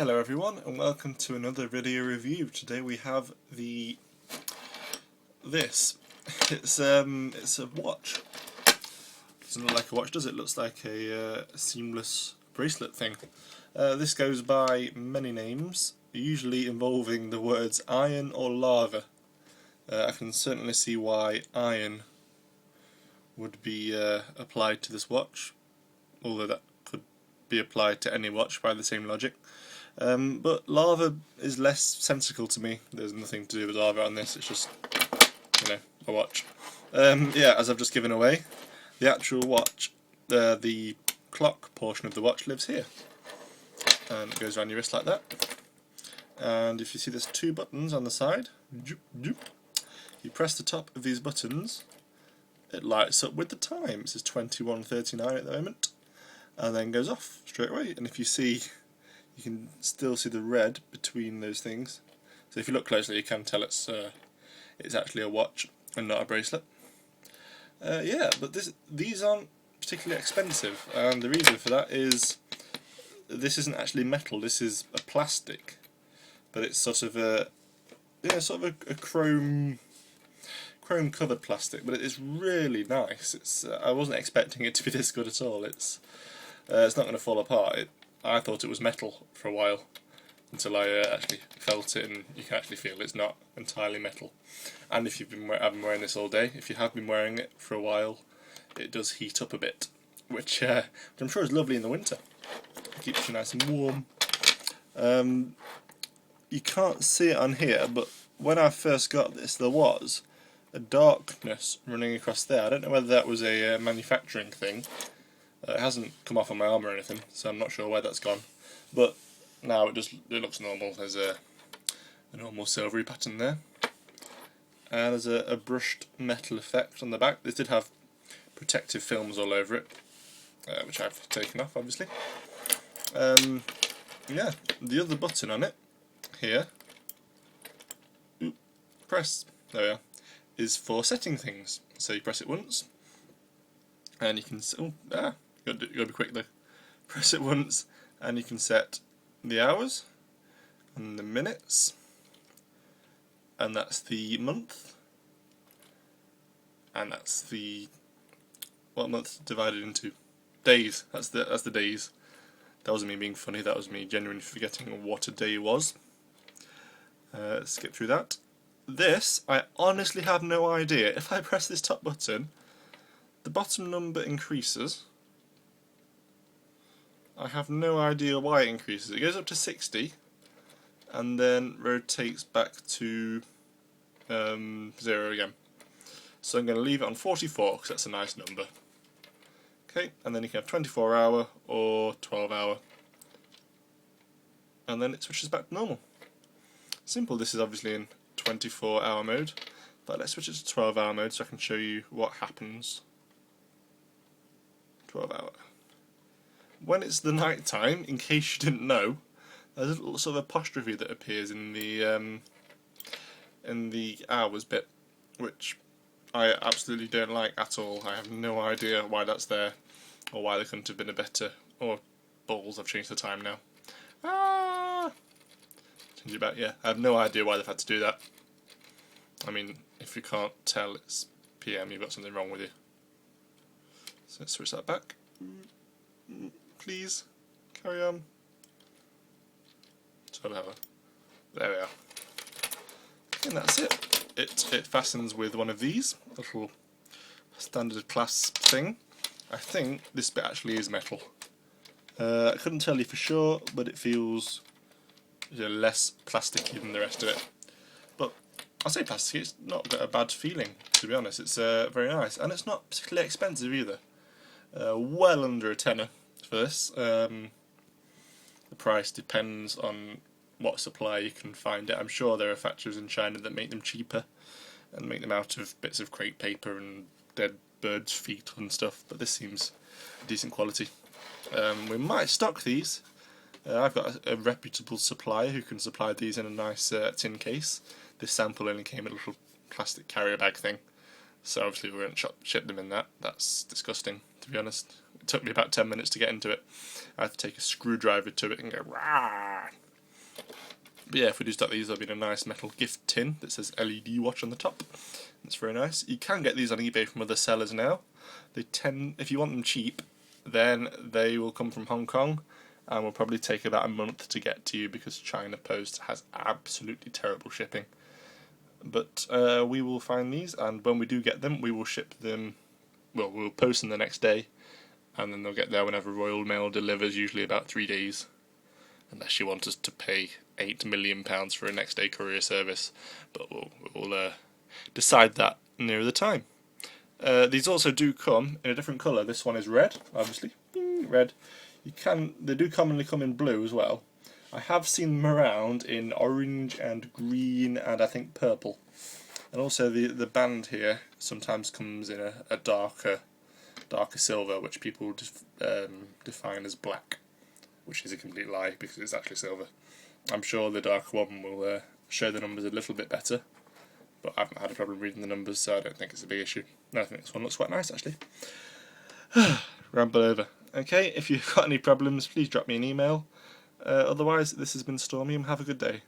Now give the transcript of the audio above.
Hello everyone and welcome to another video review. Today we have this. It's a watch. Doesn't look like a watch, does it? Looks like a seamless bracelet thing. This goes by many names, usually involving the words iron or lava. I can certainly see why iron would be applied to this watch, although that could be applied to any watch by the same logic. But lava is less sensical to me. There's nothing to do with lava on this, it's just, a watch. Yeah, as I've just given away, the actual watch, the clock portion of the watch lives here. And it goes around your wrist like that. And if you see there's two buttons on the side, you press the top of these buttons, it lights up with the time. It says 21:39 at the moment, and then goes off straight away. And if you see, you can still see the red between those things. So if you look closely, you can tell it's actually a watch and not a bracelet. Yeah, but these aren't particularly expensive, and the reason for that is this isn't actually metal. This is a plastic, but it's sort of a chrome covered plastic. But it's really nice. It's I wasn't expecting it to be this good at all. It's not going to fall apart. I thought it was metal for a while until I actually felt it, and you can actually feel it's not entirely metal. And if you've been I've been wearing this all day, if you have been wearing it for a while, it does heat up a bit, which I'm sure is lovely in the winter. It keeps you nice and warm. You can't see it on here, but when I first got this, there was a darkness running across there. I don't know whether that was a manufacturing thing. It hasn't come off on my arm or anything, so I'm not sure where that's gone. But now it looks normal. There's a normal silvery pattern there. And there's a brushed metal effect on the back. This did have protective films all over it, which I've taken off, obviously. Yeah, the other button on it, here, press, there we are, is for setting things. So you press it once, and you can, you gotta be quick though. Press it once, and you can set the hours, and the minutes, and that's the month, and that's the month divided into days. That's the days. That wasn't me being funny. That was me genuinely forgetting what a day was. Skip through that. This, I honestly have no idea. If I press this top button, the bottom number increases. I have no idea why it increases. It goes up to 60 and then rotates back to 0 again. So I'm going to leave it on 44 because that's a nice number. Okay, and then you can have 24 hour or 12 hour. And then it switches back to normal. Simple. This is obviously in 24 hour mode, but let's switch it to 12 hour mode so I can show you what happens. 12 hour. When it's the night time, in case you didn't know, there's a little sort of apostrophe that appears in the hours bit, which I absolutely don't like at all. I have no idea why that's there, or why there couldn't have been a better, or balls, I've changed the time now. Change it back, yeah. I have no idea why they've had to do that. I mean, if you can't tell it's PM, you've got something wrong with you. So let's switch that back. Please, carry on. 12 hour. There we are. And that's it. It fastens with one of these, a little standard class thing. I think this bit actually is metal. I couldn't tell you for sure, but it feels less plasticky than the rest of it. But I'll say plasticky, it's not got a bad feeling, to be honest. It's very nice, and it's not particularly expensive either. Well under a tenner for this. The price depends on what supplier you can find it. I'm sure there are factories in China that make them cheaper and make them out of bits of crepe paper and dead birds' feet and stuff, but this seems decent quality. We might stock these. I've got a reputable supplier who can supply these in a nice tin case. This sample only came in a little plastic carrier bag thing, so obviously we won't ship them in that. That's disgusting, to be honest. It took me about 10 minutes to get into it. I had to take a screwdriver to it and go, rah! But yeah, if we do stock these, there'll be a nice metal gift tin that says LED watch on the top. It's very nice. You can get these on eBay from other sellers now. They tend, if you want them cheap, then they will come from Hong Kong and will probably take about a month to get to you because China Post has absolutely terrible shipping. But we will find these, and when we do get them, we will ship them. Well, we'll post them the next day, and then they'll get there whenever Royal Mail delivers, usually about 3 days. Unless you want us to pay £8 million for a next day courier service, but we'll decide that nearer the time. These also do come in a different colour. This one is red, obviously. Red. They do commonly come in blue as well. I have seen them around in orange and green and I think purple. And also the band here sometimes comes in a darker silver, which people define as black, which is a complete lie because it's actually silver. I'm sure the darker one will show the numbers a little bit better, but I haven't had a problem reading the numbers, so I don't think it's a big issue. No, I think this one looks quite nice actually. Ramble over. Okay, if you've got any problems, please drop me an email. Otherwise, this has been Stormium. Have a good day.